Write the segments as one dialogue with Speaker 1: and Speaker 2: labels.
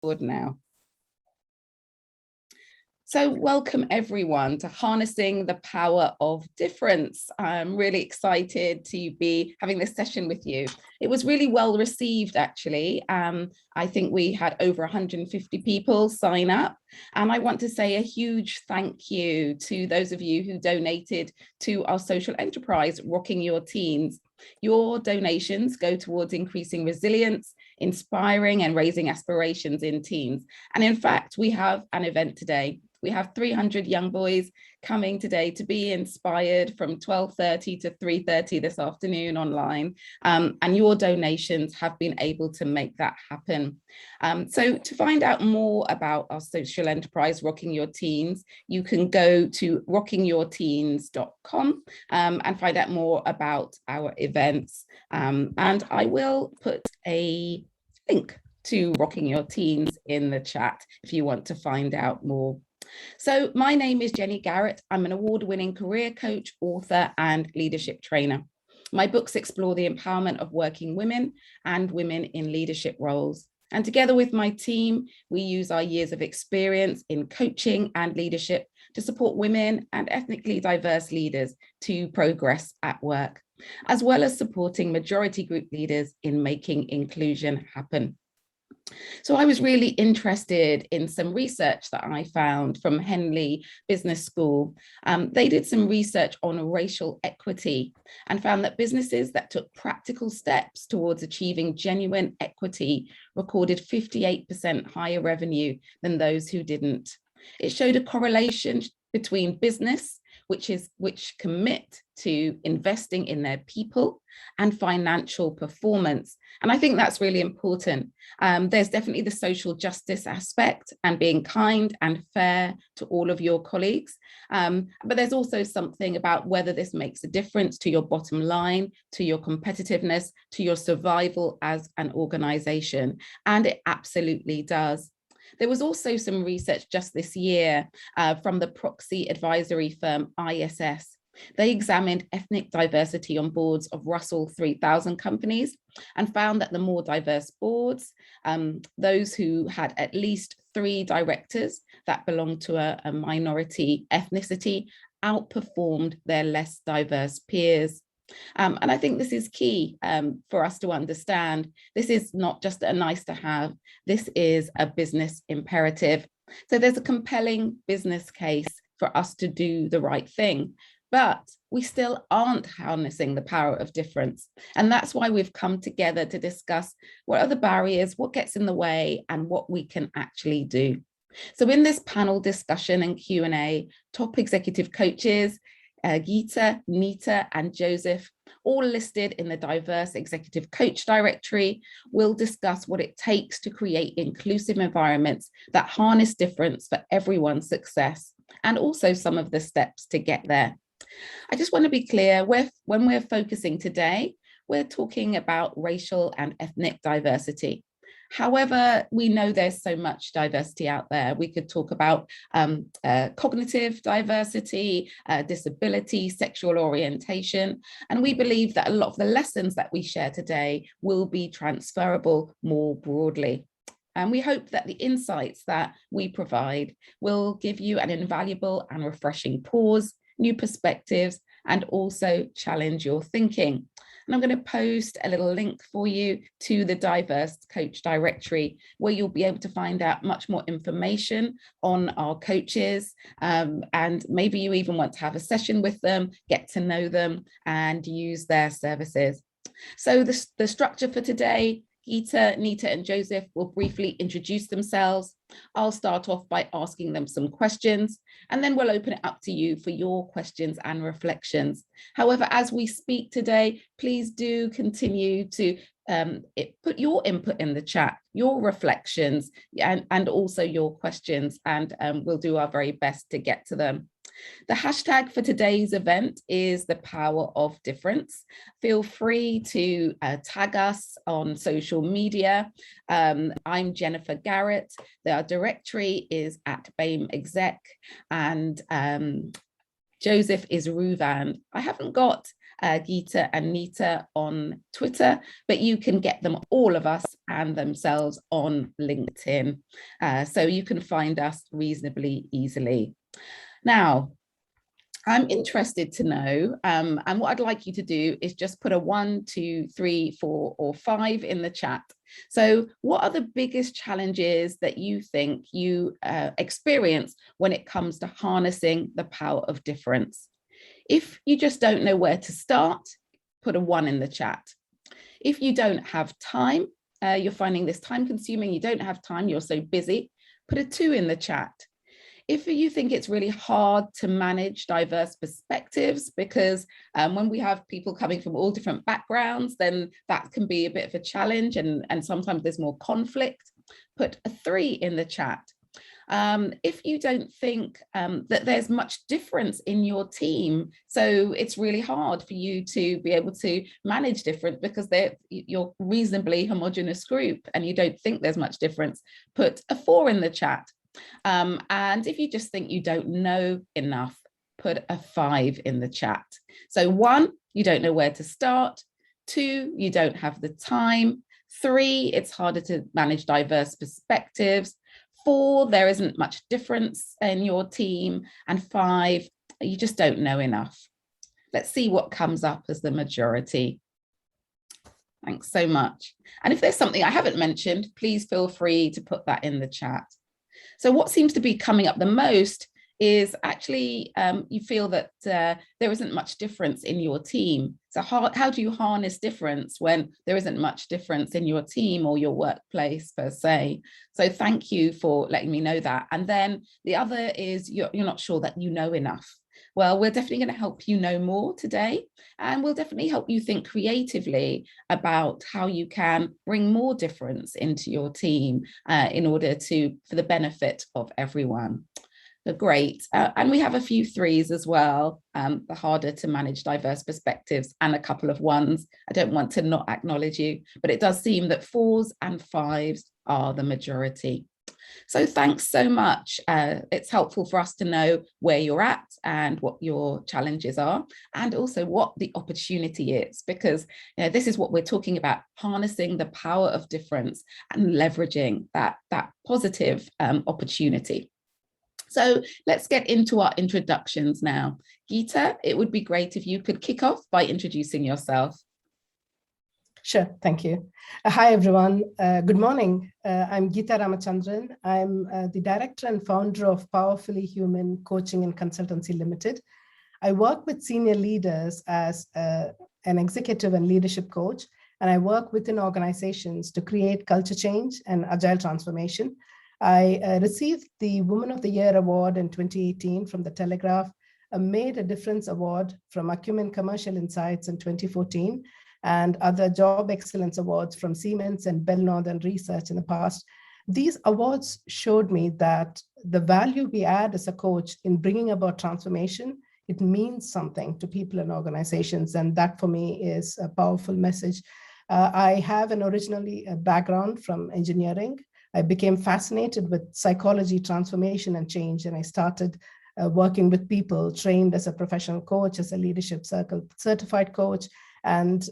Speaker 1: Good now. So welcome everyone to Harnessing the Power of Difference. I'm really excited to be having this session with you. It was really well received, actually. I think we had over 150 people sign up. And I want to say a huge thank you to those of you who donated to our social enterprise, Rocking Your Teens. Your donations go towards increasing resilience, inspiring and raising aspirations in teens. And in fact, we have an event today. We have 300 young boys coming today to be inspired from 12:30 to 3:30 this afternoon online. And your donations have been able to make that happen. So to find out more about our social enterprise, Rocking Your Teens, you can go to rockingyourteens.com and find out more about our events. And I will put a link to Rocking Your Teens in the chat if you want to find out more. So my name is Jenny Garrett. I'm an award-winning career coach, author, and leadership trainer. My books explore the empowerment of working women and women in leadership roles. And together with my team, we use our years of experience in coaching and leadership to support women and ethnically diverse leaders to progress at work, as well as supporting majority group leaders in making inclusion happen. So I was really interested in some research that I found from Henley Business School. They did some research on racial equity and found that businesses that took practical steps towards achieving genuine equity recorded 58% higher revenue than those who didn't. It showed a correlation between business, which commit to investing in their people, and financial performance. And I think that's really important. There's definitely the social justice aspect and being kind and fair to all of your colleagues. But there's also something about whether this makes a difference to your bottom line, to your competitiveness, to your survival as an organization. And it absolutely does. There was also some research just this year from the proxy advisory firm ISS. They examined ethnic diversity on boards of Russell 3000 companies and found that the more diverse boards, those who had at least 3 directors that belonged to a minority ethnicity, outperformed their less diverse peers. And I think this is key for us to understand. This is not just a nice to have, this is a business imperative. So there's a compelling business case for us to do the right thing, but we still aren't harnessing the power of difference. And that's why we've come together to discuss what are the barriers, what gets in the way, and what we can actually do. So in this panel discussion and Q&A, top executive coaches, Geeta, Nita, and Joseph, all listed in the Diverse Executive Coach Directory, will discuss what it takes to create inclusive environments that harness difference for everyone's success, and also some of the steps to get there. I just want to be clear, when we're focusing today, we're talking about racial and ethnic diversity. However, we know there's so much diversity out there. We could talk about cognitive diversity, disability, sexual orientation, and we believe that a lot of the lessons that we share today will be transferable more broadly. And we hope that the insights that we provide will give you an invaluable and refreshing pause, new perspectives, and also challenge your thinking. And I'm going to post a little link for you to the Diverse Coach Directory, where you'll be able to find out much more information on our coaches. And maybe you even want to have a session with them, get to know them, and use their services. So the structure for today: Geeta, Nita, and Joseph will briefly introduce themselves. I'll start off by asking them some questions, and then we'll open it up to you for your questions and reflections. However, as we speak today, please do continue to put your input in the chat, your reflections, and also your questions, and we'll do our very best to get to them. The hashtag for today's event is the power of difference. Feel free to tag us on social media. I'm Jennifer Garrett. The directory is at BAME Exec, and Joseph is Ruvand. I haven't got Geeta and Nita on Twitter, but you can get them, all of us and themselves, on LinkedIn. So you can find us reasonably easily. Now, I'm interested to know, and what I'd like you to do is just put a 1, 2, 3, 4, or 5 in the chat. So what are the biggest challenges that you think you experience when it comes to harnessing the power of difference? If you just don't know where to start, put a 1 in the chat. If you don't have time, you're finding this time consuming, you don't have time, you're so busy, put a 2 in the chat. If you think it's really hard to manage diverse perspectives, because when we have people coming from all different backgrounds, then that can be a bit of a challenge, and sometimes there's more conflict, put a 3 in the chat. If you don't think that there's much difference in your team, so it's really hard for you to be able to manage different because you're reasonably homogenous group and you don't think there's much difference, put a 4 in the chat. And if you just think you don't know enough, put a 5 in the chat. So 1, you don't know where to start. 2, you don't have the time. 3, it's harder to manage diverse perspectives. 4, there isn't much difference in your team. And 5, you just don't know enough. Let's see what comes up as the majority. Thanks so much. And if there's something I haven't mentioned, please feel free to put that in the chat. So what seems to be coming up the most is actually you feel that there isn't much difference in your team. So how do you harness difference when there isn't much difference in your team or your workplace per se? So thank you for letting me know that. And then the other is you're not sure that you know enough. Well, we're definitely going to help you know more today, and we'll definitely help you think creatively about how you can bring more difference into your team in order for the benefit of everyone. So great. And we have a few 3s as well, the harder to manage diverse perspectives, and a couple of 1s. I don't want to not acknowledge you, but it does seem that 4s and 5s are the majority. So thanks so much. It's helpful for us to know where you're at and what your challenges are, and also what the opportunity is, because this is what we're talking about, harnessing the power of difference and leveraging that positive opportunity. So let's get into our introductions now. Geeta, it would be great if you could kick off by introducing yourself.
Speaker 2: Sure, thank you. Hi, everyone. Good morning. I'm Geeta Ramachandran. I'm the director and founder of Powerfully Human Coaching and Consultancy Limited. I work with senior leaders as an executive and leadership coach, and I work within organizations to create culture change and agile transformation. I received the Woman of the Year Award in 2018 from The Telegraph, a Made a Difference Award from Acumen Commercial Insights in 2014, and other job excellence awards from Siemens and Bell Northern Research in the past. These awards showed me that the value we add as a coach in bringing about transformation, it means something to people and organizations. And that for me is a powerful message. I have originally a background from engineering. I became fascinated with psychology, transformation, and change. And I started working with people, trained as a professional coach, as a leadership circle certified coach. And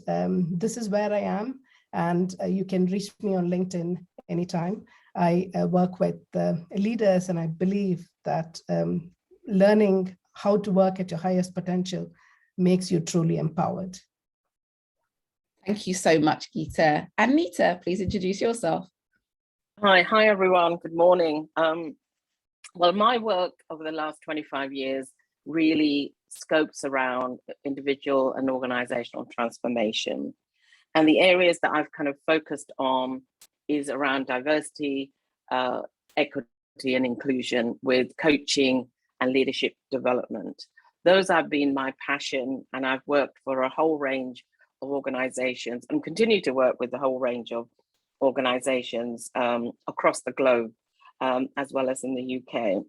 Speaker 2: this is where I am. And you can reach me on LinkedIn anytime. I work with leaders, and I believe that learning how to work at your highest potential makes you truly empowered.
Speaker 1: Thank you so much, Geeta. And Nita, please introduce yourself.
Speaker 3: Hi everyone. Good morning. Well, my work over the last 25 years really scopes around individual and organizational transformation. And the areas that I've kind of focused on is around diversity, equity and inclusion with coaching and leadership development. Those have been my passion, and I've worked for a whole range of organizations and continue to work with a whole range of organizations across the globe, as well as in the UK.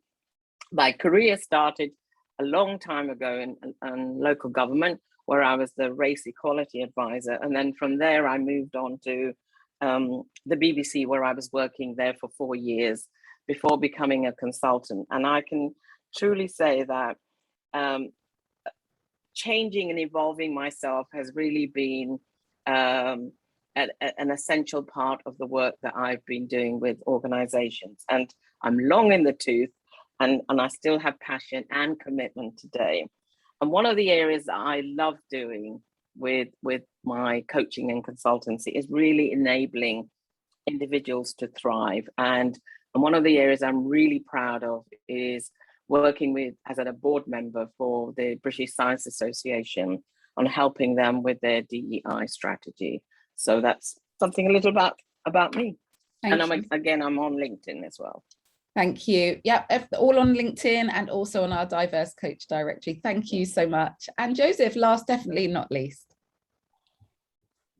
Speaker 3: My career started a long time ago in local government, where I was the race equality advisor. And then from there, I moved on to the BBC, where I was working there for 4 years before becoming a consultant. And I can truly say that changing and evolving myself has really been an essential part of the work that I've been doing with organizations. And I'm long in the tooth, and I still have passion and commitment today. And one of the areas that I love doing with my coaching and consultancy is really enabling individuals to thrive. And one of the areas I'm really proud of is working with, as a board member for the British Science Association, on helping them with their DEI strategy. So that's something a little about me. And I'm on LinkedIn as well.
Speaker 1: Thank you. Yep, all on LinkedIn and also on our Diverse Coach directory. Thank you so much. And Joseph, last definitely not least.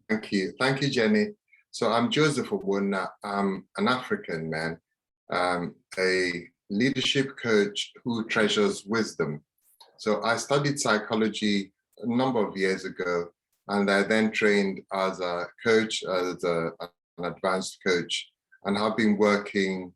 Speaker 4: Thank you, Jenny. So I'm Joseph Obuna. I'm an African man, a leadership coach who treasures wisdom. So I studied psychology a number of years ago, and I then trained as a coach, as an advanced coach, and have been working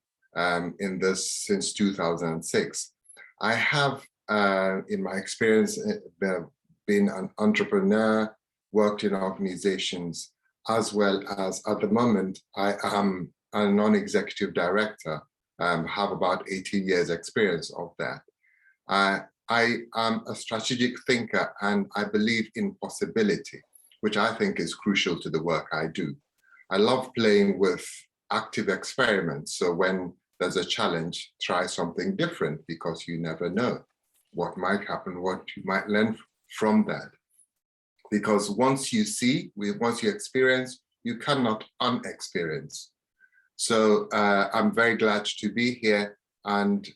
Speaker 4: in this since 2006. I have, in my experience, been an entrepreneur, worked in organizations, as well as at the moment, I am a non-executive director, have about 18 years experience of that. I am a strategic thinker, and I believe in possibility, which I think is crucial to the work I do. I love playing with active experiments. So when there's a challenge, try something different, because you never know what might happen, what you might learn from that. Because once you experience, you cannot unexperience. So I'm very glad to be here, and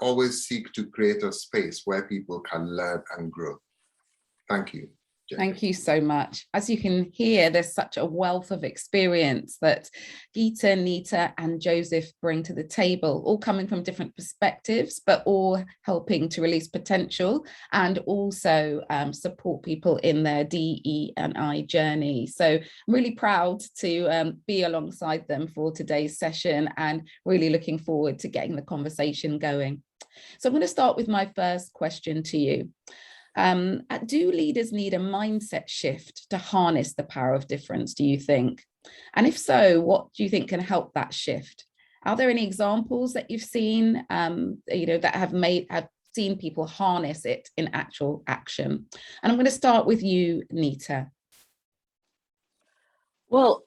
Speaker 4: always seek to create a space where people can learn and grow. Thank you.
Speaker 1: Thank you so much. As you can hear, there's such a wealth of experience that Geeta, Nita, and Joseph bring to the table, all coming from different perspectives, but all helping to release potential and also support people in their DE&I journey. So I'm really proud to be alongside them for today's session, and really looking forward to getting the conversation going. So I'm going to start with my first question to you. Do leaders need a mindset shift to harness the power of difference, do you think? And if so, what do you think can help that shift? Are there any examples that you've seen, that have seen people harness it in actual action? And I'm going to start with you, Nita.
Speaker 3: Well,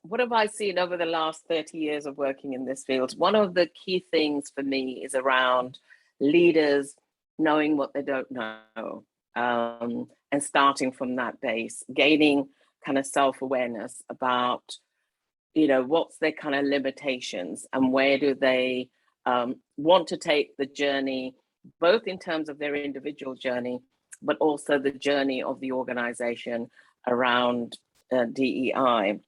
Speaker 3: what have I seen over the last 30 years of working in this field? One of the key things for me is around leaders knowing what they don't know, and starting from that base, gaining kind of self-awareness about, what's their kind of limitations and where do they want to take the journey, both in terms of their individual journey, but also the journey of the organization around DEI.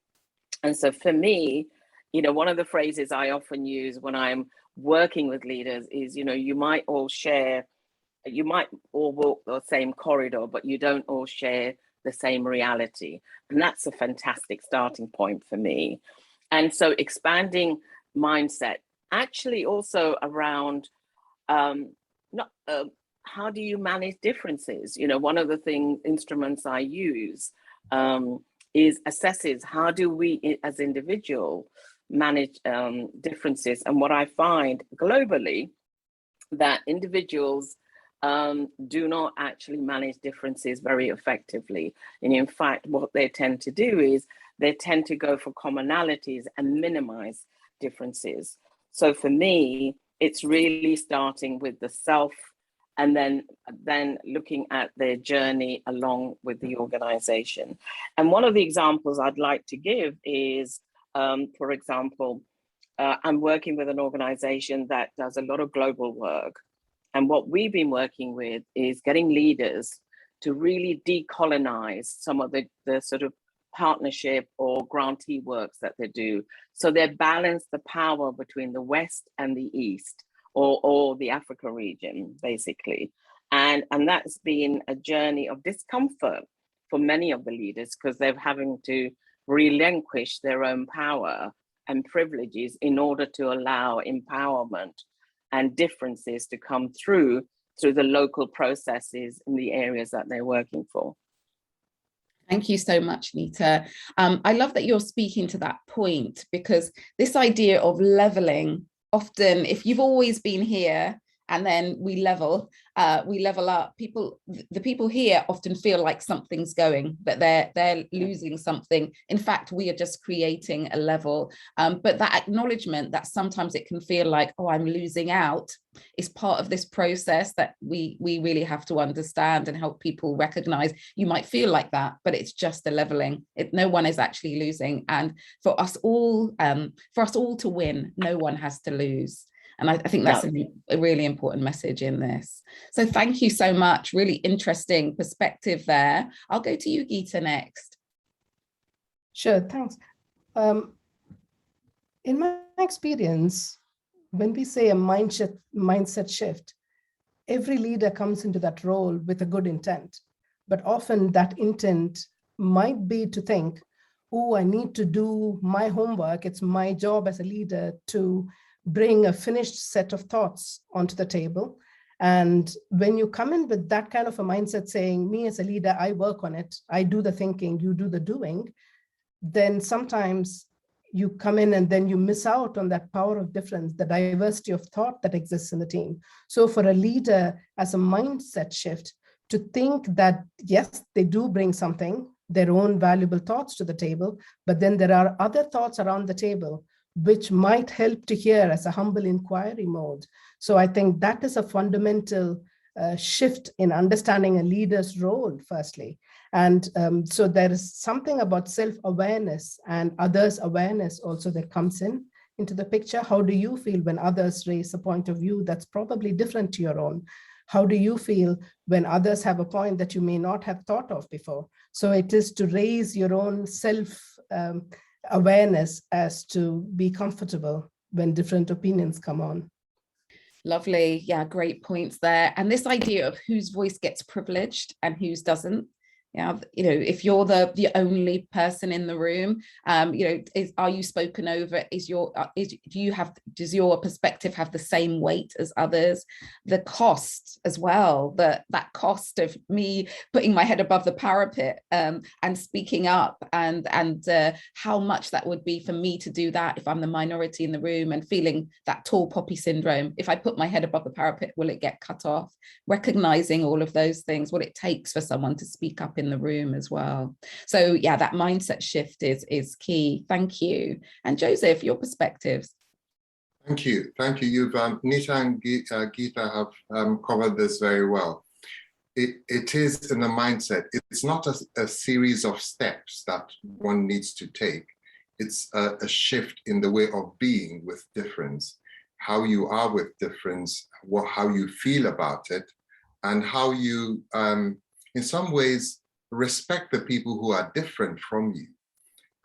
Speaker 3: And so for me, one of the phrases I often use when I'm working with leaders is, you might all walk the same corridor, but you don't all share the same reality. And that's a fantastic starting point for me. And so expanding mindset, actually also around how do you manage differences? One of the instruments I use is assesses how do we as individuals manage differences. And what I find globally, that individuals do not actually manage differences very effectively. And in fact, what they tend to do is they tend to go for commonalities and minimize differences. So for me, it's really starting with the self, and then looking at their journey along with the organization. And one of the examples I'd like to give is, for example, I'm working with an organization that does a lot of global work. And what we've been working with is getting leaders to really decolonize some of the sort of partnership or grantee works that they do. So they balance the power between the West and the East, or the Africa region, basically. And that's been a journey of discomfort for many of the leaders, because they're having to relinquish their own power and privileges in order to allow empowerment and differences to come through through the local processes in the areas that they're working for.
Speaker 1: Thank you so much, Geeta. I love that you're speaking to that point, because this idea of leveling, often if you've always been here and then we level up, the people here often feel like something's going, that they're losing something. In fact, we are just creating a level. But that acknowledgement that sometimes it can feel like, oh, I'm losing out, is part of this process that we really have to understand and help people recognize. You might feel like that, but it's just a leveling. No one is actually losing. And for us all to win, no one has to lose. And I think that's a really important message in this. So thank you so much. Really interesting perspective there. I'll go to you, Geeta, next.
Speaker 2: Sure, thanks. In my experience, when we say a mindset shift, every leader comes into that role with a good intent. But often that intent might be to think, oh, I need to do my homework. It's my job as a leader to bring a finished set of thoughts onto the table. And when you come in with that kind of a mindset saying, me as a leader, I work on it, I do the thinking, you do the doing, then sometimes you come in and then you miss out on that power of difference, the diversity of thought that exists in the team. So for a leader, as a mindset shift, to think that, yes, they do bring something, their own valuable thoughts to the table, but then there are other thoughts around the table which might help to hear as a humble inquiry mode. So I think that is a fundamental shift in understanding a leader's role, firstly. And so there is something about self-awareness and others' awareness also that comes into the picture. How do you feel when others raise a point of view that's probably different to your own? How do you feel when others have a point that you may not have thought of before? So it is to raise your own self-awareness as to be comfortable when different opinions come on.
Speaker 1: Lovely. Yeah, great points there. And this idea of whose voice gets privileged and whose doesn't. Yeah, if you're the only person in the room, are you spoken over? Does your perspective have the same weight as others? The cost as well, that cost of me putting my head above the parapet and speaking up, and how much that would be for me to do that if I'm the minority in the room, and feeling that tall poppy syndrome. If I put my head above the parapet, will it get cut off? Recognizing all of those things, what it takes for someone to speak up in the room as well. So yeah, that mindset shift is key. Thank you. And Joseph, your perspectives.
Speaker 4: Thank you. You've Nita and Geeta have covered this very well. It is in the mindset. It's not a series of steps that one needs to take. It's a shift in the way of being with difference, how you are with difference, how you feel about it, and how you, in some ways, respect the people who are different from you.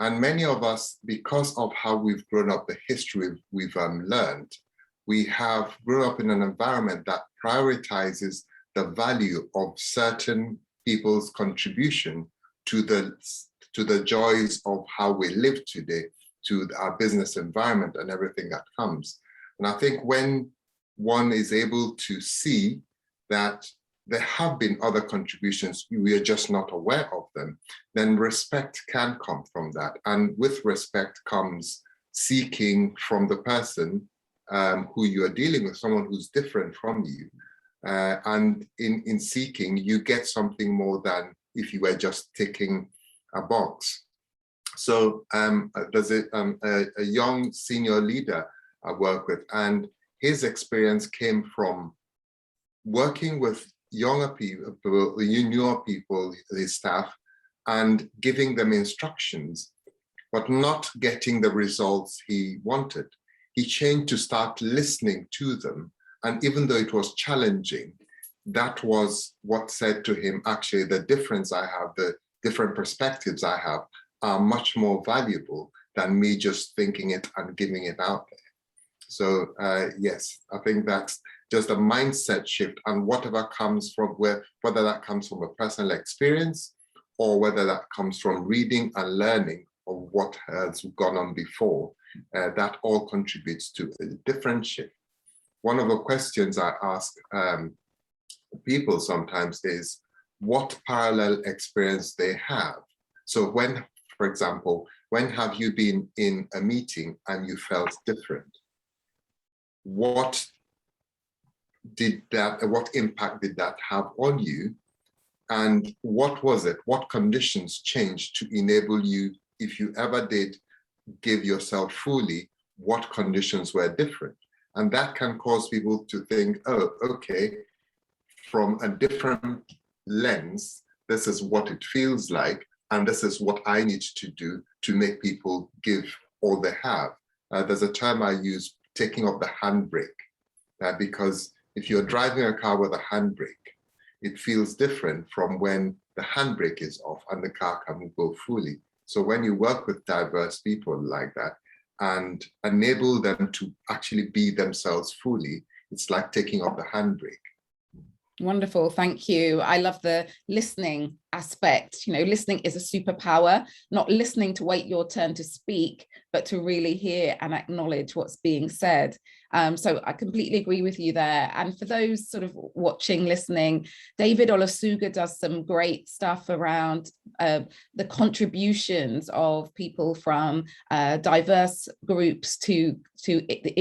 Speaker 4: And many of us, because of how we've grown up, the history we've learned, we have grown up in an environment that prioritizes the value of certain people's contribution to the joys of how we live today, to our business environment and everything that comes. And I think when one is able to see that there have been other contributions, we are just not aware of them, then respect can come from that. And with respect comes seeking from the person who you are dealing with, someone who's different from you. And in seeking, you get something more than if you were just ticking a box. So there's a young senior leader I work with, and his experience came from working with younger people, newer people, his staff, and giving them instructions, but not getting the results he wanted. He changed to start listening to them. And even though it was challenging, that was what said to him, actually, the difference I have, the different perspectives I have are much more valuable than me just thinking it and giving it out there. So yes, I think that's just a mindset shift, and whatever comes from whether that comes from a personal experience or whether that comes from reading and learning of what has gone on before, that all contributes to a different shift. One of the questions I ask people sometimes is what parallel experience they have. So when, for example, when have you been in a meeting and you felt different? What impact did that have on you? And what was it? What conditions changed to enable you, if you ever did give yourself fully, what conditions were different? And that can cause people to think, oh, okay, from a different lens, this is what it feels like, and this is what I need to do to make people give all they have. There's a term I use, taking off the handbrake, because if you're driving a car with a handbrake, it feels different from when the handbrake is off and the car can go fully. So when you work with diverse people like that and enable them to actually be themselves fully, it's like taking off the handbrake.
Speaker 1: Wonderful, thank you. I love the listening aspect. You know, listening is a superpower, not listening to wait your turn to speak, but to really hear and acknowledge what's being said. So I completely agree with you there. And for those sort of watching, listening, David Olusoga does some great stuff around the contributions of people from diverse groups to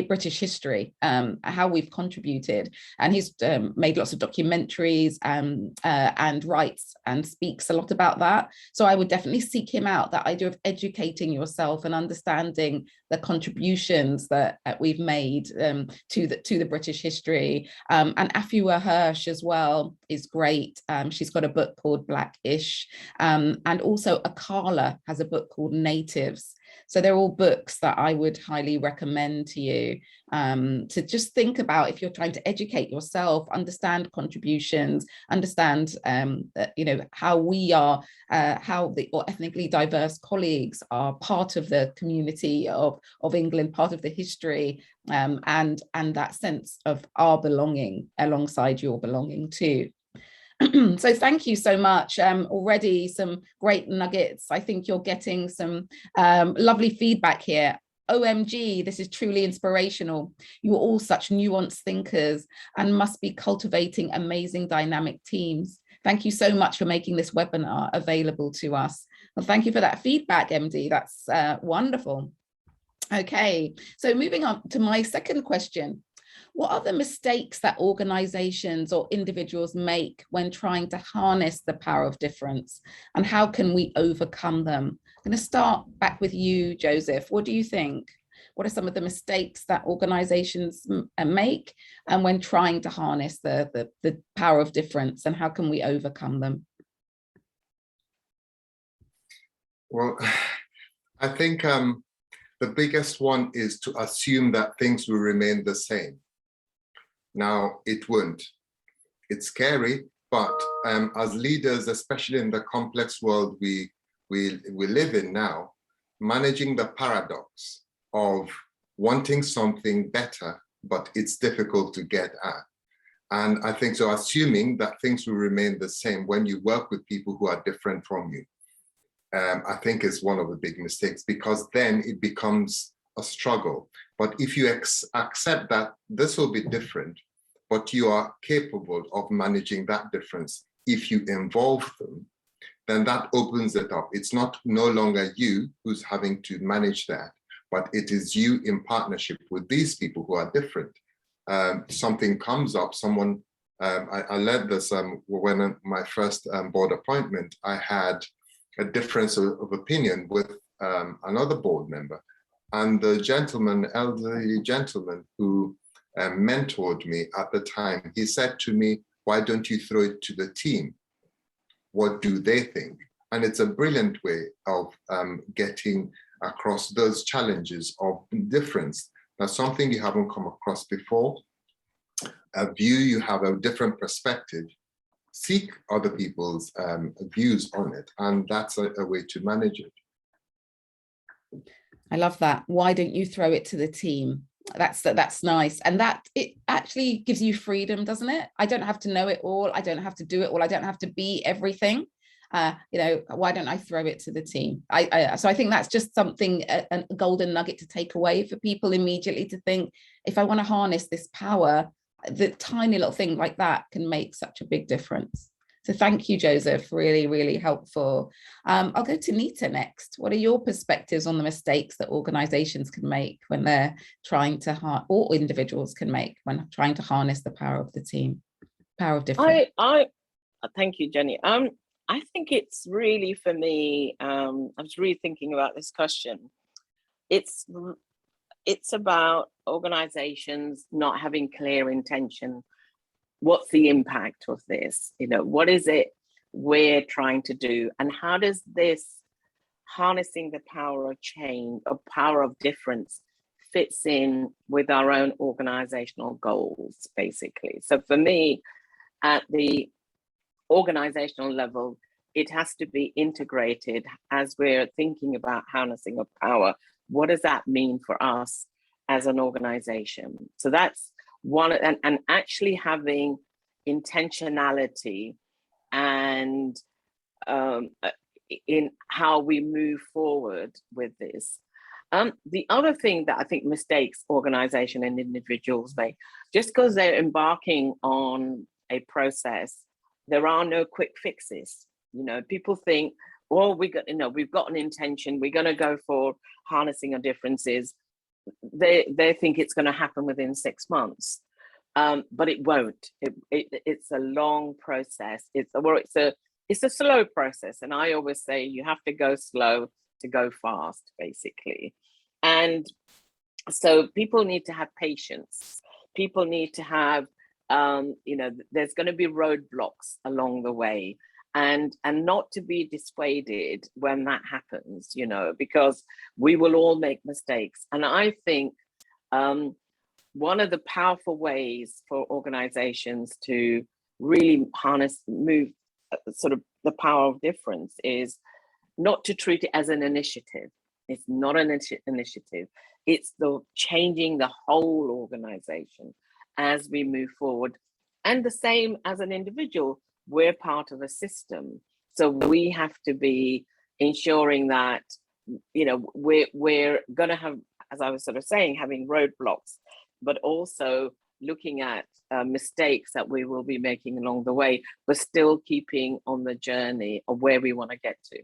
Speaker 1: British history, how we've contributed. And he's made lots of documentaries and writes and speaks a lot about that. So I would definitely seek him out, that idea of educating yourself and understanding the contributions that we've made to the British history. And Afua Hirsch as well is great. She's got a book called Blackish, and also Akala has a book called Natives. So they're all books that I would highly recommend to you, to just think about if you're trying to educate yourself, understand contributions, understand you know, how we are, how the ethnically diverse colleagues are part of the community of England, part of the history, and that sense of our belonging alongside your belonging too. So thank you so much. Already some great nuggets. I think you're getting some lovely feedback here. OMG, this is truly inspirational. You're all such nuanced thinkers and must be cultivating amazing dynamic teams. Thank you so much for making this webinar available to us. Well, thank you for that feedback, MD. That's wonderful. Okay, so moving on to my second question. What are the mistakes that organizations or individuals make when trying to harness the power of difference, and how can we overcome them? I'm going to start back with you, Joseph. What do you think? What are some of the mistakes that organizations make and when trying to harness the power of difference, and how can we overcome them?
Speaker 4: Well, I think the biggest one is to assume that things will remain the same. Now, it won't. It's scary, but as leaders, especially in the complex world we live in now, managing the paradox of wanting something better, but it's difficult to get at. And I think so, assuming that things will remain the same when you work with people who are different from you, I think is one of the big mistakes, because then it becomes a struggle. But if you accept that this will be different, but you are capable of managing that difference if you involve them, then that opens it up. It's no longer you who's having to manage that, but it is you in partnership with these people who are different. Something comes up, someone, I led this when my first board appointment, I had a difference of opinion with another board member. And the gentleman, elderly gentleman who mentored me at the time, he said to me, why don't you throw it to the team? What do they think? And it's a brilliant way of getting across those challenges of difference. That's something you haven't come across before. A view, you have a different perspective. Seek other people's views on it, and that's a way to manage it.
Speaker 1: I love that. Why don't you throw it to the team? That's nice, and that it actually gives you freedom, doesn't it? I don't have to know it all. I don't have to do it all. I don't have to be everything. You know, why don't I throw it to the team? So I think that's just something, a golden nugget to take away for people immediately, to think, if I want to harness this power, the tiny little thing like that can make such a big difference. So thank you, Joseph, really, really helpful. I'll go to Nita next. What are your perspectives on the mistakes that organizations can make when they're trying to, or individuals can make when trying to harness the power of the team, power of difference?
Speaker 3: Thank you, Jenny. I think it's really, for me, I was really thinking about this question. It's about organizations not having clear intention. What's the impact of this? You know, what is it we're trying to do? And how does this harnessing the power of change, or power of difference, fits in with our own organizational goals, basically? So for me, at the organizational level, it has to be integrated as we're thinking about harnessing of power. What does that mean for us as an organization? So that's one, and actually having intentionality and in how we move forward with this. The other thing that I think mistakes organization and individuals make, just because they're embarking on a process, there are no quick fixes. You know, people think, well, we've got an intention, we're going to go for harnessing of differences. They think it's going to happen within 6 months, but it won't. It's a long process. It's a slow process, and I always say you have to go slow to go fast, basically. And so people need to have patience. People need to have, there's going to be roadblocks along the way. And not to be dissuaded when that happens, you know, because we will all make mistakes. And I think one of the powerful ways for organizations to really move sort of the power of difference is not to treat it as an initiative. It's not an initiative. It's the changing the whole organization as we move forward. And the same as an individual, we're part of a system. So we have to be ensuring that, you know, we're going to have, as I was sort of saying, having roadblocks, but also looking at mistakes that we will be making along the way, but still keeping on the journey of where we want to get to.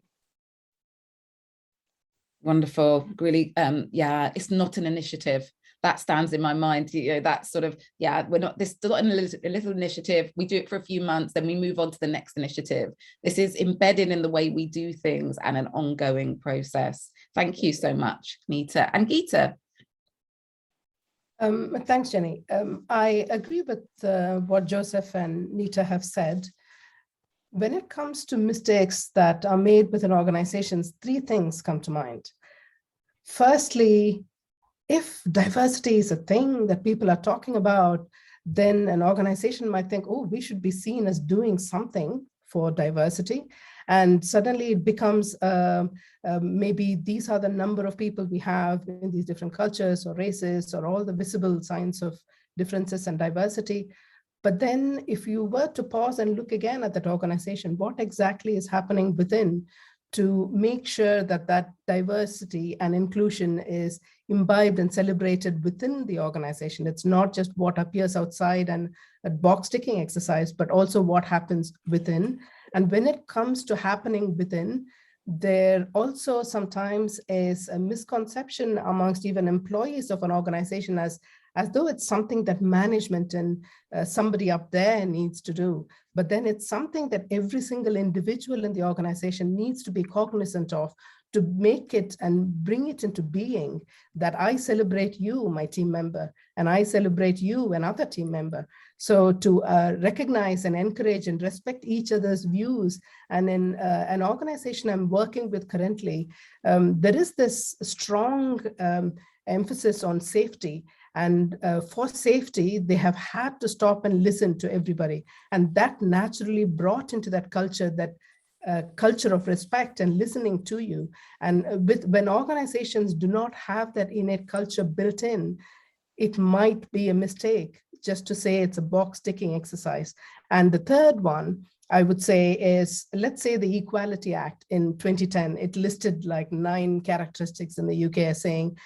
Speaker 1: Wonderful. Really, it's not an initiative. That stands in my mind, you know, that sort of, we're not, this is not a little initiative. We do it for a few months, then we move on to the next initiative. This is embedded in the way we do things and an ongoing process. Thank you so much, Nita. And Geeta.
Speaker 2: Thanks, Jenny. I agree with what Joseph and Nita have said. When it comes to mistakes that are made within organizations, 3 things come to mind. Firstly, if diversity is a thing that people are talking about, then an organization might think, oh, we should be seen as doing something for diversity. And suddenly it becomes, maybe these are the number of people we have in these different cultures or races or all the visible signs of differences and diversity. But then if you were to pause and look again at that organization, what exactly is happening within to make sure that that diversity and inclusion is imbibed and celebrated within the organization? It's not just what appears outside and a box ticking exercise, but also what happens within. And when it comes to happening within, there also sometimes is a misconception amongst even employees of an organization as though it's something that management and somebody up there needs to do. But then it's something that every single individual in the organization needs to be cognizant of to make it and bring it into being, that I celebrate you, my team member, and I celebrate you, another team member. So to recognize and encourage and respect each other's views. And in an organization I'm working with currently, there is this strong emphasis on safety. And for safety, they have had to stop and listen to everybody. And that naturally brought into that culture, that culture of respect and listening to you. And when organizations do not have that innate culture built in, it might be a mistake just to say it's a box ticking exercise. And the third one, I would say, is, let's say the Equality Act in 2010, it listed like 9 characteristics in the UK as saying,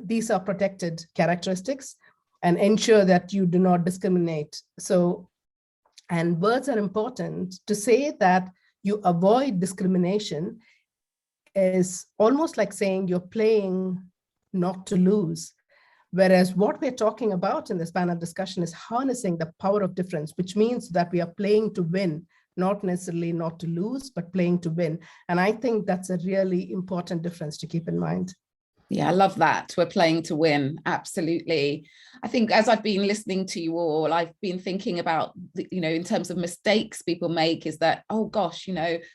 Speaker 2: these are protected characteristics. and ensure that you do not discriminate. So, and words are important. To say that you avoid discrimination is almost like saying you're playing not to lose. Whereas what we're talking about in this panel discussion is harnessing the power of difference, which means that we are playing to win, not necessarily not to lose, but playing to win. And I think that's a really important difference to keep in mind.
Speaker 1: Yeah, I love that. We're playing to win. Absolutely. I think as I've been listening to you all, I've been thinking about, in terms of mistakes people make, is that, oh gosh,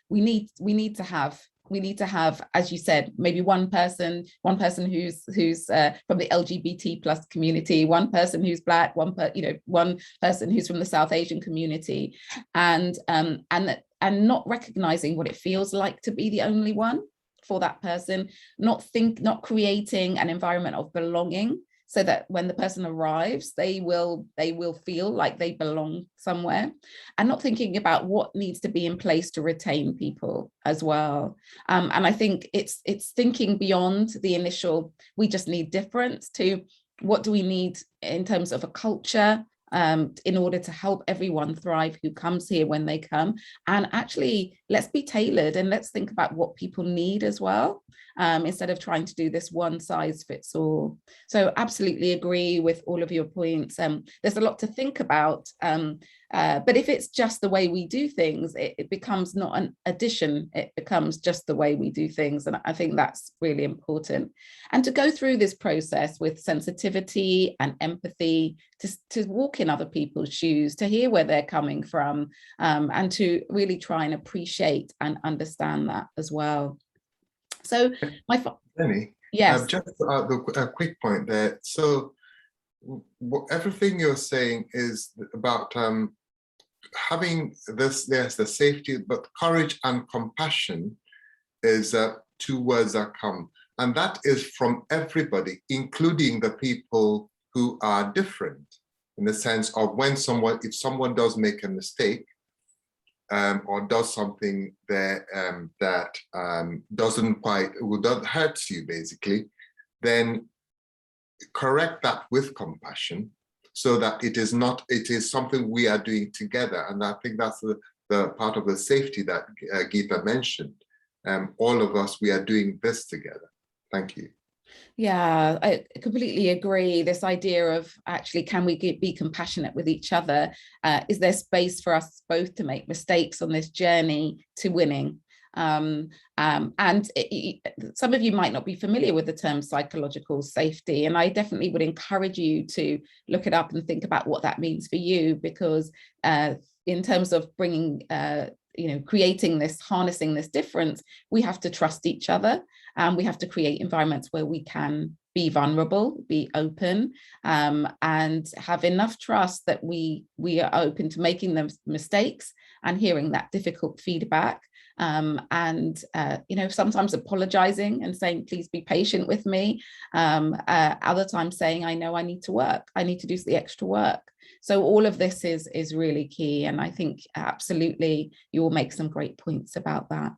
Speaker 1: we need to have, as you said, maybe one person who's from the LGBT plus community, one person who's Black, one person who's from the South Asian community, and not recognizing what it feels like to be the only one for that person, not creating an environment of belonging, so that when the person arrives, they will feel like they belong somewhere, and not thinking about what needs to be in place to retain people as well. And I think it's thinking beyond the initial, we just need difference, to what do we need in terms of a culture, in order to help everyone thrive who comes here when they come. And actually, let's be tailored and let's think about what people need as well, instead of trying to do this one size fits all. So absolutely agree with all of your points. There's a lot to think about, but if it's just the way we do things, it becomes not an addition, it becomes just the way we do things. And I think that's really important. And to go through this process with sensitivity and empathy, to walk in other people's shoes, to hear where they're coming from, and to really try and appreciate and understand that as well. So
Speaker 4: Jenny,
Speaker 1: yes,
Speaker 4: just a quick point there. So everything you're saying is about having this, there's the safety, but courage and compassion is two words that come. And that is from everybody, including the people who are different, in the sense of if someone does make a mistake, or does something that that hurts you, basically, then correct that with compassion, so that it is something we are doing together. And I think that's the part of the safety that Geeta mentioned. All of us, we are doing this together. Thank you.
Speaker 1: Yeah, I completely agree. This idea of actually, can we be compassionate with each other? Is there space for us both to make mistakes on this journey to winning? And some of you might not be familiar with the term psychological safety, and I definitely would encourage you to look it up and think about what that means for you, because in terms of bringing creating this, harnessing this difference, we have to trust each other, and we have to create environments where we can be vulnerable, be open, and have enough trust that we are open to making those mistakes and hearing that difficult feedback, and sometimes apologizing and saying, please be patient with me, other times saying, I know I need to work, I need to do the extra work. So all of this is really key, and I think absolutely you will make some great points about that.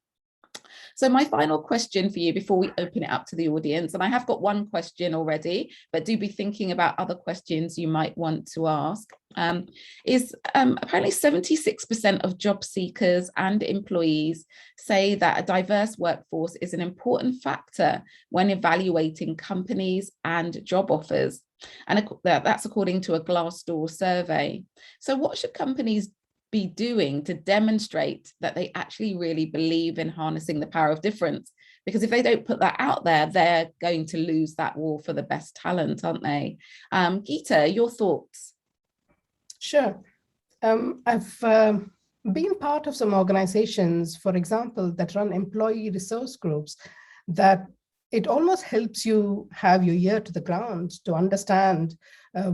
Speaker 1: So my final question for you before we open it up to the audience, and I have got one question already, but do be thinking about other questions you might want to ask, is apparently 76% of job seekers and employees say that a diverse workforce is an important factor when evaluating companies and job offers. And that's according to a Glassdoor survey. So what should companies be doing to demonstrate that they actually really believe in harnessing the power of difference? Because if they don't put that out there, they're going to lose that war for the best talent, aren't they? Geeta, your thoughts?
Speaker 2: Sure. I've been part of some organizations, for example, that run employee resource groups, that it almost helps you have your ear to the ground to understand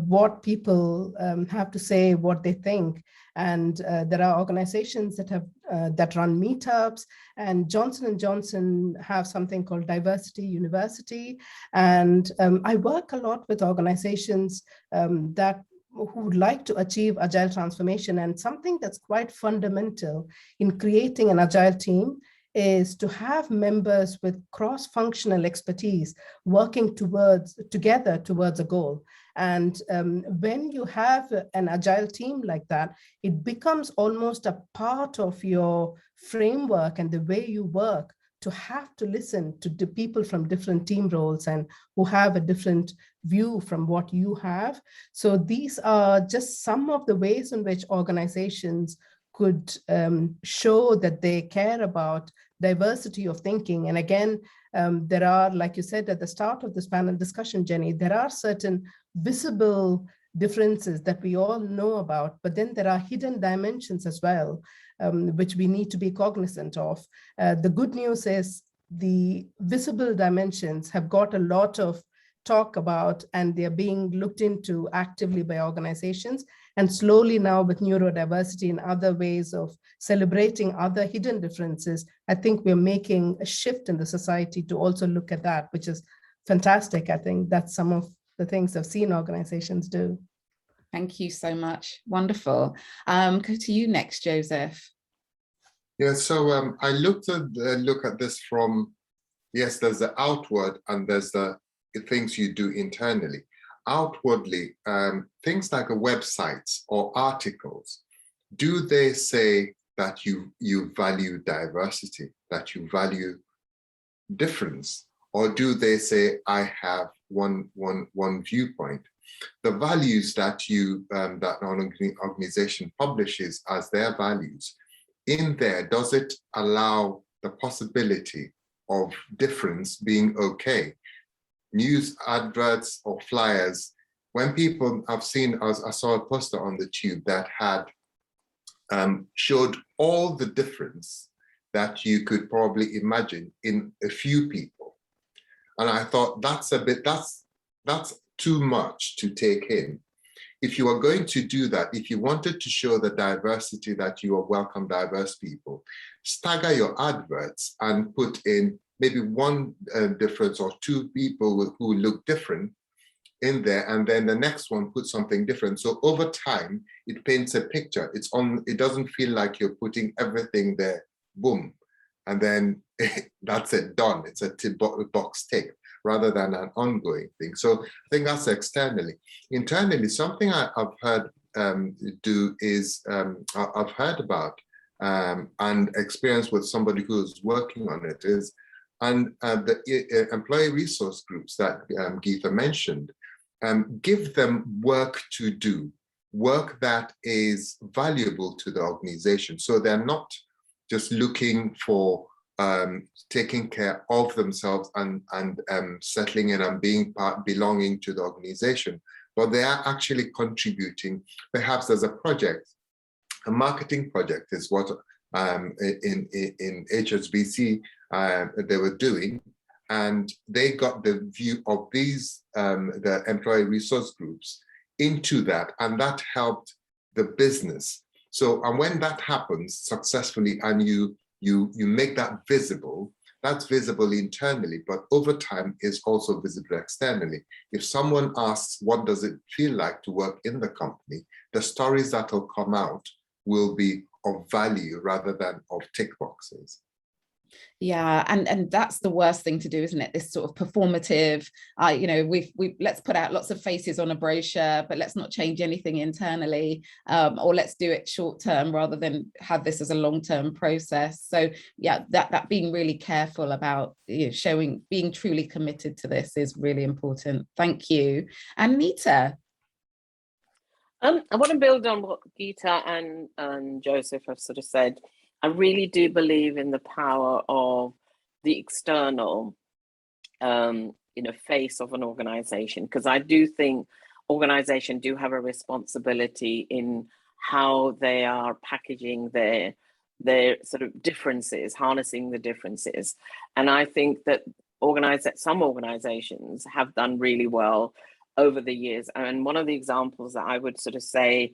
Speaker 2: what people have to say, what they think. And there are organizations that have that run meetups, and Johnson & Johnson have something called Diversity University. And I work a lot with organizations who would like to achieve agile transformation. And something that's quite fundamental in creating an agile team is to have members with cross-functional expertise working together towards a goal. And when you have an agile team like that, it becomes almost a part of your framework and the way you work to have to listen to the people from different team roles and who have a different view from what you have. So these are just some of the ways in which organizations could show that they care about diversity of thinking. And again, there are, like you said at the start of this panel discussion, Jenny, there are certain visible differences that we all know about, but then there are hidden dimensions as well, which we need to be cognizant of. The good news is the visible dimensions have got a lot of talk about, and they're being looked into actively by organizations. And slowly now, with neurodiversity and other ways of celebrating other hidden differences, I think we're making a shift in the society to also look at that, which is fantastic. I think that's some of the things I've seen organizations do.
Speaker 1: Thank you so much. Wonderful. Go to you next, Joseph.
Speaker 4: Yeah, so I look at this from, yes, there's the outward and there's the things you do internally. Outwardly, things like websites or articles, do they say that you value diversity, that you value difference, or do they say I have one viewpoint? The values that that an organization publishes as their values, in there, does it allow the possibility of difference being okay? News adverts or flyers, when people, I saw a poster on the tube that had showed all the difference that you could probably imagine in a few people. And I thought that's too much to take in. If you are going to do that, if you wanted to show the diversity that you are welcome diverse people, stagger your adverts and put in maybe one difference or two people who look different in there, and then the next one put something different. So over time, it paints a picture. It doesn't feel like you're putting everything there, boom, and then that's it, done. It's a box tick rather than an ongoing thing. So I think that's externally. Internally, something I've heard do is, I've heard about and experienced with somebody who's working on it is, and the employee resource groups that Geeta mentioned, give them work to do, work that is valuable to the organization. So they're not just looking for taking care of themselves and settling in and belonging to the organization, but they are actually contributing. Perhaps as a project, a marketing project is what in HSBC they were doing, and they got the view of these the employee resource groups into that, and that helped the business. So, and when that happens successfully, and you make that visible, that's visible internally, but over time is also visible externally. If someone asks, what does it feel like to work in the company, the stories that will come out will be of value rather than of tick boxes.
Speaker 1: Yeah, and that's the worst thing to do, isn't it? This sort of performative, we let's put out lots of faces on a brochure, but let's not change anything internally, or let's do it short term rather than have this as a long-term process. So yeah, that being really careful about showing, being truly committed to this is really important. Thank you. And Nita.
Speaker 3: I want to build on what Geeta and Joseph have sort of said. I really do believe in the power of the external, face of an organization, because I do think organizations do have a responsibility in how they are packaging their sort of differences, harnessing the differences. And I think that some organizations have done really well over the years. And one of the examples that I would sort of say,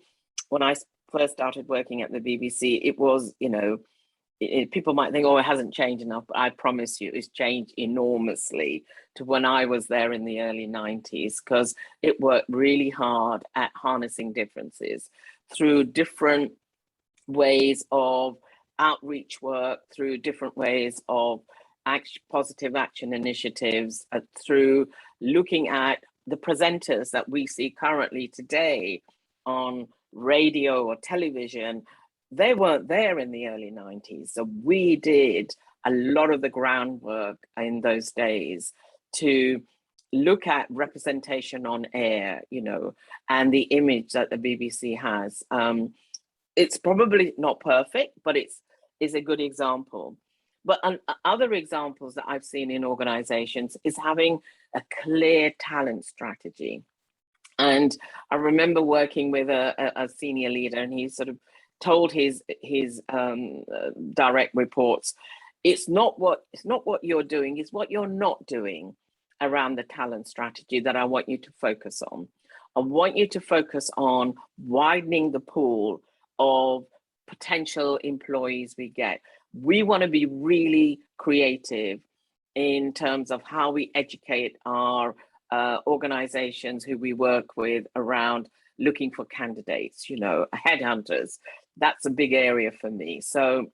Speaker 3: when I first started working at the BBC, it was, people might think, oh, it hasn't changed enough, but I promise you it's changed enormously to when I was there in the early 90s, because it worked really hard at harnessing differences through different ways of outreach work, through different ways of positive action initiatives, through looking at the presenters that we see currently today on radio or television, they weren't there in the early 90s. So we did a lot of the groundwork in those days to look at representation on air, you know, and the image that the BBC has. It's probably not perfect, but it's a good example. But other examples that I've seen in organizations is having a clear talent strategy. And I remember working with a senior leader, and he sort of told his direct reports, it's not what you're doing, it's what you're not doing around the talent strategy that I want you to focus on. I want you to focus on widening the pool of potential employees we get. We want to be really creative in terms of how we educate our organizations who we work with around looking for candidates, you know, headhunters. That's a big area for me. So,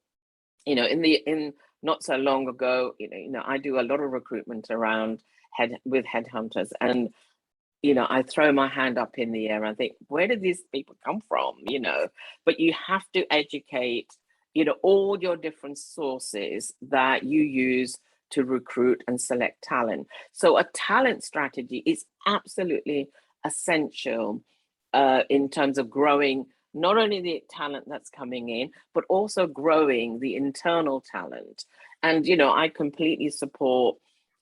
Speaker 3: you know, in not so long ago, you know, I do a lot of recruitment around with headhunters, and you know, I throw my hand up in the air and think, where did these people come from? You know, but you have to educate, you know, all your different sources that you use to recruit and select talent. So a talent strategy is absolutely essential in terms of growing not only the talent that's coming in, but also growing the internal talent. And, you know, I completely support,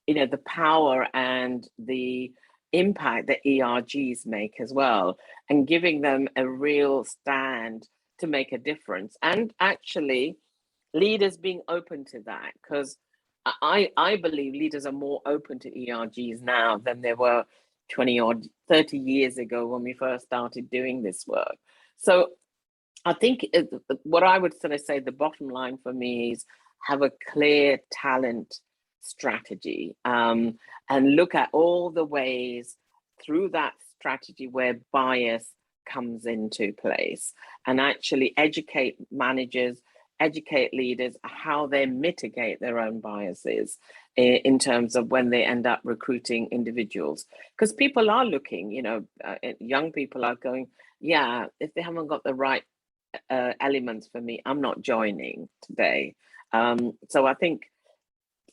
Speaker 3: you know, the power and the impact that ERGs make as well, and giving them a real stand to make a difference. And actually leaders being open to that, because I believe leaders are more open to ERGs now than they were 20 or 30 years ago when we first started doing this work. So I think what I would sort of say the bottom line for me is have a clear talent strategy, and look at all the ways through that strategy where bias comes into place, and actually educate managers, educate leaders how they mitigate their own biases in terms of when they end up recruiting individuals. Because people are looking, you know, young people are going, yeah, if they haven't got the right elements for me, I'm not joining today. So I think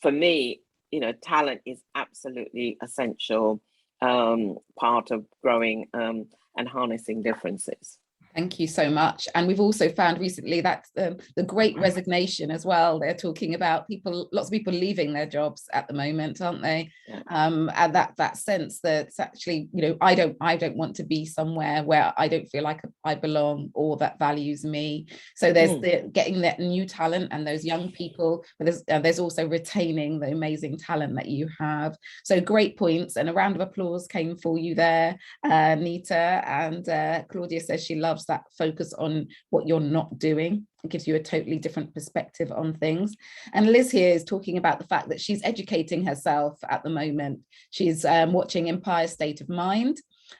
Speaker 3: for me, you know, talent is absolutely essential part of growing and harnessing differences.
Speaker 1: Thank you so much. And we've also found recently that the great resignation as well. They're talking about lots of people leaving their jobs at the moment, aren't they? Yeah. And that sense that actually, you know, I don't want to be somewhere where I don't feel like I belong or that values me. So there's getting that new talent and those young people, but there's also retaining the amazing talent that you have. So great points, and a round of applause came for you there, Nita. And Claudia says she loves that focus on what you're not doing. It gives you a totally different perspective on things. And Liz here is talking about the fact that she's educating herself at the moment. She's watching Empire State of Mind,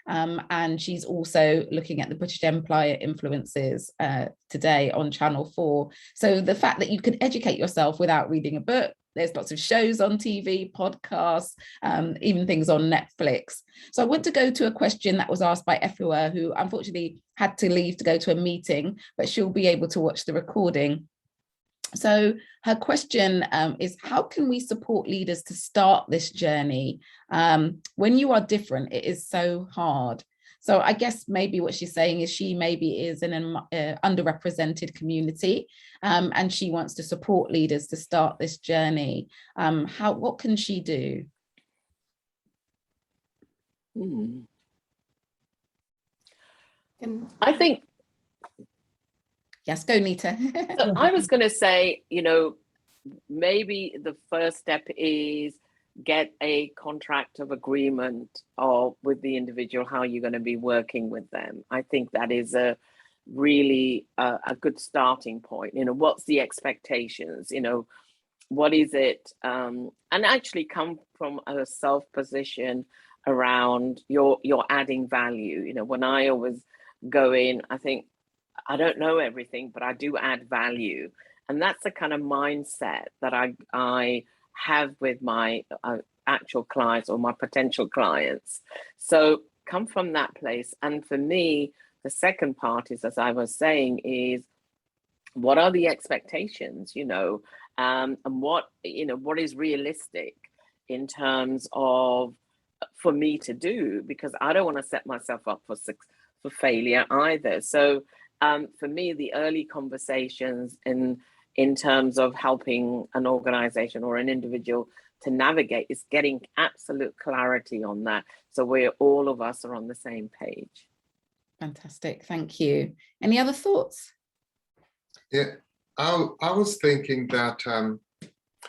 Speaker 1: and she's also looking at the British Empire influences today on Channel 4. So the fact that you can educate yourself without reading a book, there's lots of shows on TV, podcasts, even things on Netflix. So I want to go to a question that was asked by Efua, who unfortunately had to leave to go to a meeting, but she'll be able to watch the recording. So her question is, how can we support leaders to start this journey? When you are different, it is so hard. So I guess maybe what she's saying is she maybe is in an underrepresented community, and she wants to support leaders to start this journey. What can she do?
Speaker 3: I think.
Speaker 1: Yes, go Nita.
Speaker 3: I was going to say, you know, maybe the first step is get a contract of agreement with the individual, how you're going to be working with them. I think that is a really a good starting point. You know, what's the expectations? You know, what is it? And actually come from a self position around you're adding value. You know, when I always go in, I think I don't know everything, but I do add value, and that's the kind of mindset that I have with my actual clients or my potential clients. So come from that place. And for me, the second part is, as I was saying, is what are the expectations, and what is realistic in terms of for me to do, because I don't want to set myself up for failure either. So for me, the early conversations in terms of helping an organization or an individual to navigate is getting absolute clarity on that, so we're all of us are on the same page.
Speaker 1: Fantastic, thank you. Any other thoughts?
Speaker 4: Yeah, I was thinking that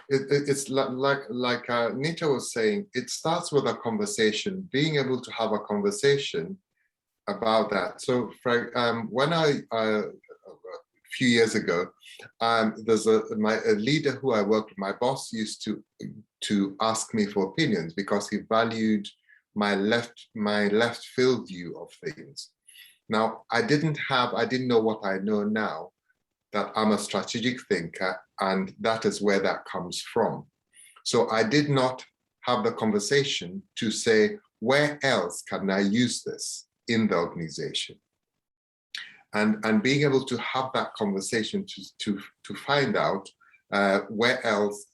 Speaker 4: it's like Nita was saying, it starts with a conversation, being able to have a conversation about that. So when a few years ago, there's a leader who I worked with, my boss used to ask me for opinions because he valued my left field view of things. Now, I didn't know what I know now, that I'm a strategic thinker, and that is where that comes from. So I did not have the conversation to say, where else can I use this in the organization? And being able to have that conversation to find out where else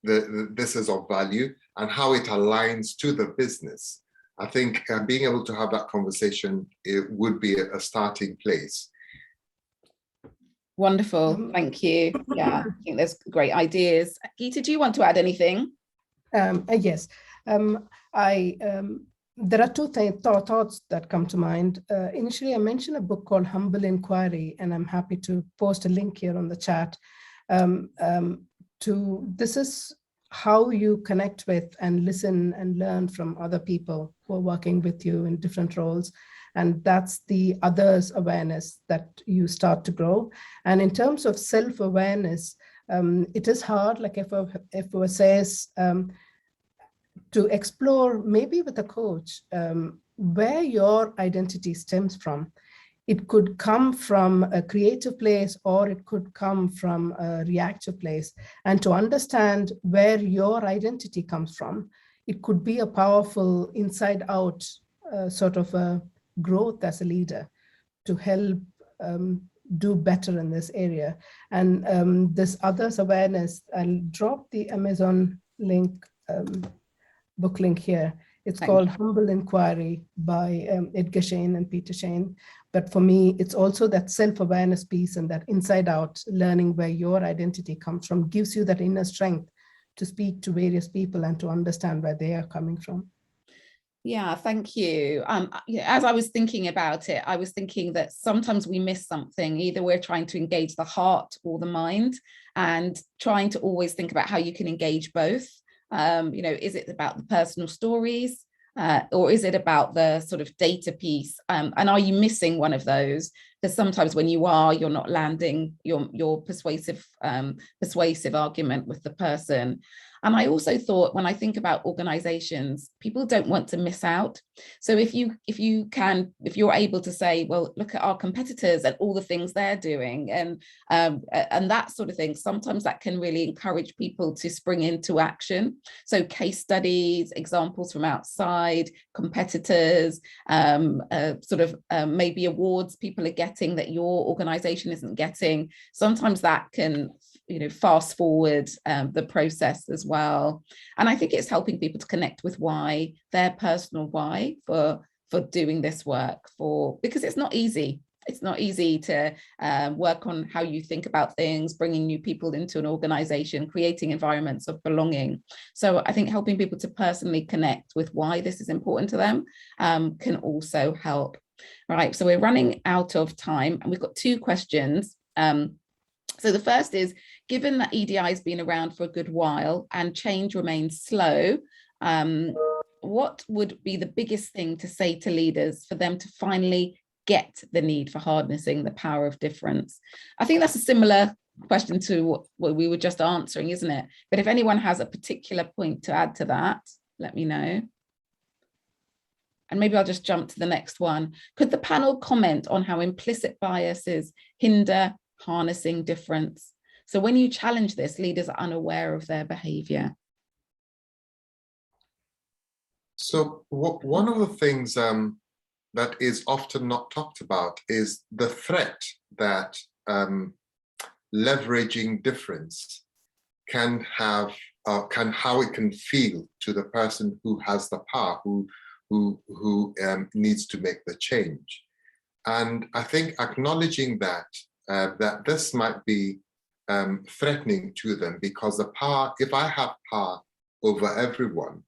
Speaker 4: this is of value and how it aligns to the business. I think being able to have that conversation, it would be a starting place.
Speaker 1: Wonderful, thank you. Yeah, I think there's great ideas. Geeta, do you want to add anything?
Speaker 2: Yes, there are two thoughts that come to mind. Initially, I mentioned a book called Humble Inquiry, and I'm happy to post a link here on the chat. This is how you connect with and listen and learn from other people who are working with you in different roles. And that's the others awareness that you start to grow. And in terms of self-awareness, it is hard, like if it says, to explore maybe with a coach where your identity stems from. It could come from a creative place, or it could come from a reactive place. And to understand where your identity comes from, it could be a powerful inside out sort of a growth as a leader to help do better in this area. And this others awareness, I'll drop the Amazon link, book link here. It's called Humble Inquiry by Edgar Schein and Peter Schein. But for me, it's also that self-awareness piece and that inside out learning where your identity comes from gives you that inner strength to speak to various people and to understand where they are coming from.
Speaker 1: Yeah, thank you. As I was thinking about it, I was thinking that sometimes we miss something. Either we're trying to engage the heart or the mind, and trying to always think about how you can engage both. Is it about the personal stories, or is it about the sort of data piece? And are you missing one of those? Because sometimes when you are, you're not landing your persuasive argument with the person. And I also thought, when I think about organizations, people don't want to miss out. So if you're able to say, well, look at our competitors and all the things they're doing, and that sort of thing, sometimes that can really encourage people to spring into action. So case studies, examples from outside, competitors, maybe awards people are getting that your organization isn't getting. Sometimes that can fast forward the process as well. And I think it's helping people to connect with why, their personal why for doing this work, because it's not easy. It's not easy to work on how you think about things, bringing new people into an organization, creating environments of belonging. So I think helping people to personally connect with why this is important to them can also help. Right, so we're running out of time, and we've got two questions. So the first is, given that EDI has been around for a good while and change remains slow, what would be the biggest thing to say to leaders for them to finally get the need for harnessing the power of difference? I think that's a similar question to what we were just answering, isn't it? But if anyone has a particular point to add to that, let me know. And maybe I'll just jump to the next one. Could the panel comment on how implicit biases hinder harnessing difference? So when you challenge this, leaders are unaware of their behavior.
Speaker 4: So one of the things that is often not talked about is the threat that leveraging difference can have, how it can feel to the person who has the power, who needs to make the change. And I think acknowledging that that this might be threatening to them, because the power, if I have power over everyone,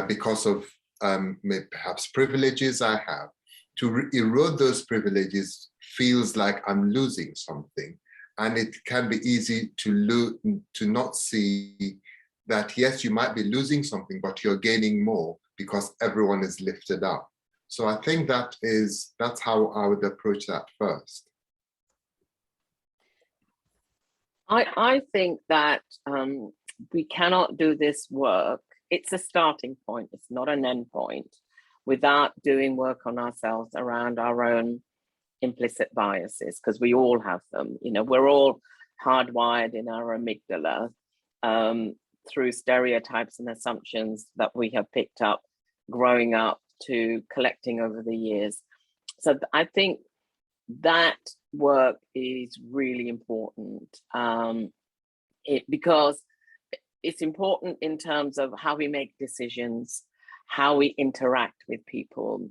Speaker 4: because of perhaps privileges I have, to erode those privileges feels like I'm losing something. And it can be easy to not see that, yes, you might be losing something, but you're gaining more because everyone is lifted up. So I think that's how I would approach that first.
Speaker 3: I think that we cannot do this work. It's a starting point, it's not an end point, without doing work on ourselves around our own implicit biases, because we all have them. You know, we're all hardwired in our amygdala through stereotypes and assumptions that we have picked up growing up to collecting over the years. So I think that work is really important because it's important in terms of how we make decisions, how we interact with people.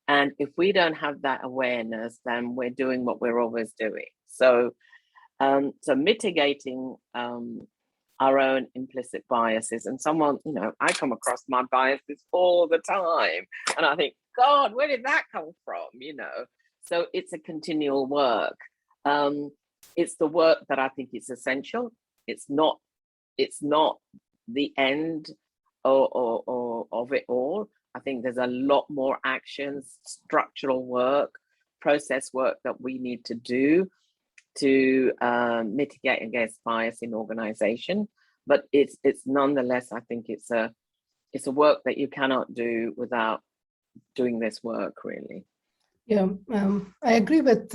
Speaker 3: And if we don't have that awareness, then we're doing what we're always doing. So, so mitigating our own implicit biases. And someone, you know, I come across my biases all the time, and I think, God, where did that come from? You know, so it's a continual work. It's the work that I think is essential. It's not the end of it all. I think there's a lot more actions, structural work, process work that we need to do to mitigate against bias in organization. But it's nonetheless, I think it's a work that you cannot do without doing this work, really.
Speaker 2: Yeah, I agree with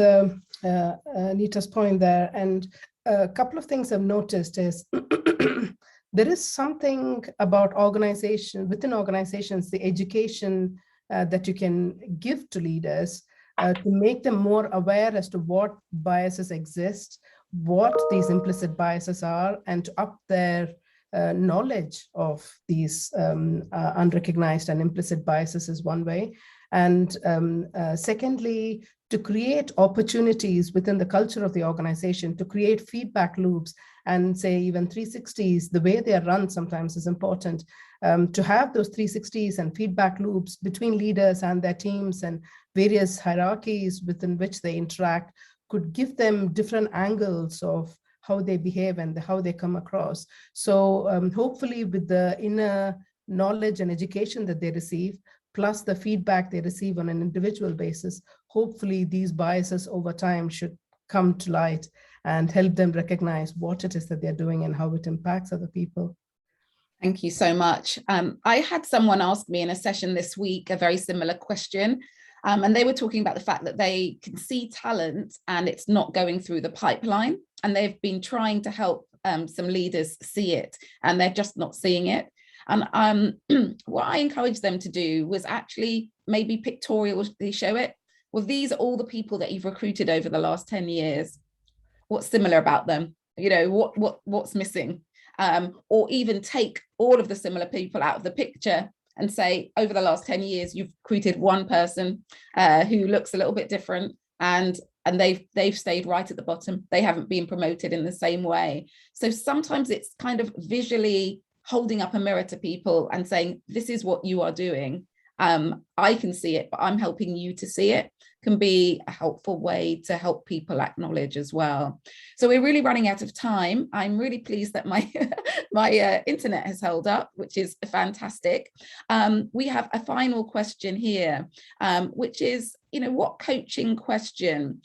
Speaker 2: Nita's point there. And a couple of things I've noticed is there is something about within organizations, the education that you can give to leaders to make them more aware as to what biases exist, what these implicit biases are, and to up their knowledge of these unrecognized and implicit biases is one way. And secondly, to create opportunities within the culture of the organization, to create feedback loops, and say even 360s, the way they are run sometimes is important. To have those 360s and feedback loops between leaders and their teams and various hierarchies within which they interact could give them different angles of how they behave and how they come across. So hopefully with the inner knowledge and education that they receive, plus the feedback they receive on an individual basis, hopefully these biases over time should come to light and help them recognize what it is that they're doing and how it impacts other people.
Speaker 1: Thank you so much. I had someone ask me in a session this week a very similar question, and they were talking about the fact that they can see talent and it's not going through the pipeline, and they've been trying to help some leaders see it, and they're just not seeing it. And what I encouraged them to do was actually maybe pictorially show it. Well, these are all the people that you've recruited over the last 10 years. What's similar about them? You know, what's missing? Or even take all of the similar people out of the picture and say, over the last 10 years, you've recruited one person who looks a little bit different, and they've stayed right at the bottom. They haven't been promoted in the same way. So sometimes it's kind of visually holding up a mirror to people and saying, this is what you are doing. I can see it, but I'm helping you to see it, can be a helpful way to help people acknowledge as well. So we're really running out of time. I'm really pleased that my internet has held up, which is fantastic. We have a final question here, which is, you know, what coaching question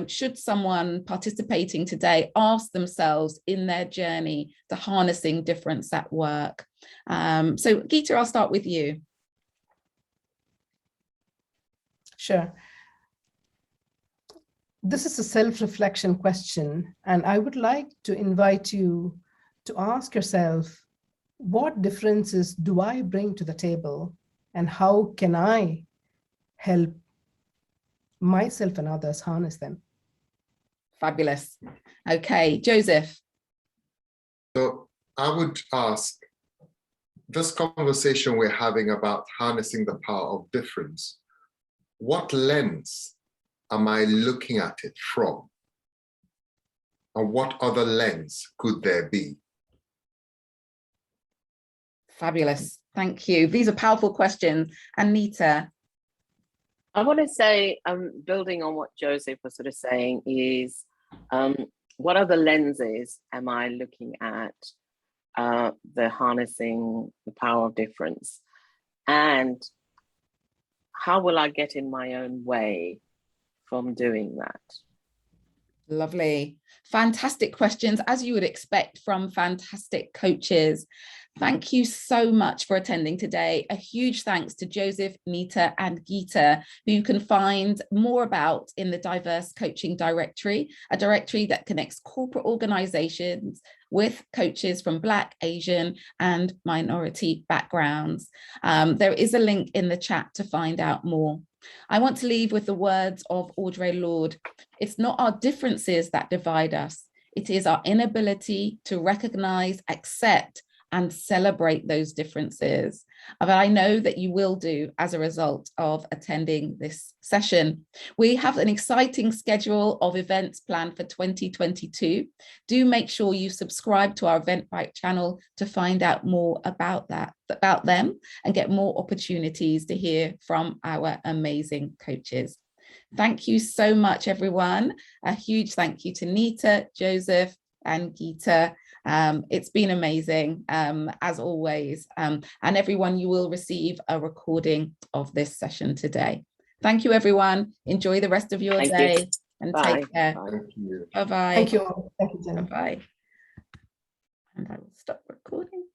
Speaker 1: should someone participating today ask themselves in their journey to harnessing difference at work? So Geeta, I'll start with you.
Speaker 2: Sure. This is a self-reflection question, and I would like to invite you to ask yourself, what differences do I bring to the table and how can I help myself and others harness them?
Speaker 1: Fabulous. Okay, Joseph.
Speaker 4: So I would ask, this conversation we're having about harnessing the power of difference, what lens am I looking at it from? And what other lens could there be?
Speaker 1: Fabulous. Thank you. These are powerful questions. Anita.
Speaker 3: I want to say, building on what Joseph was sort of saying, is what other lenses am I looking at the harnessing the power of difference? And how will I get in my own way from doing that?
Speaker 1: Lovely. Fantastic questions, as you would expect from fantastic coaches. Thank you so much for attending today. A huge thanks to Joseph, Nita, and Geeta, who you can find more about in the Diverse Coaching Directory, a directory that connects corporate organizations with coaches from Black, Asian, and minority backgrounds. There is a link in the chat to find out more. I want to leave with the words of Audre Lorde. It's not our differences that divide us. It is our inability to recognize, accept, and celebrate those differences. But I know that you will do as a result of attending this session. We have an exciting schedule of events planned for 2022. Do make sure you subscribe to our Eventbrite channel to find out more about them and get more opportunities to hear from our amazing coaches. Thank you so much, everyone. A huge thank you to Nita, Joseph, and Geeta. It's been amazing, as always. And everyone, you will receive a recording of this session today. Thank you, everyone. Enjoy the rest of your day and take care.
Speaker 4: Thank you.
Speaker 1: Bye-bye.
Speaker 2: Thank you all. Thank you, Jenny.
Speaker 1: Bye-bye. And I will stop recording.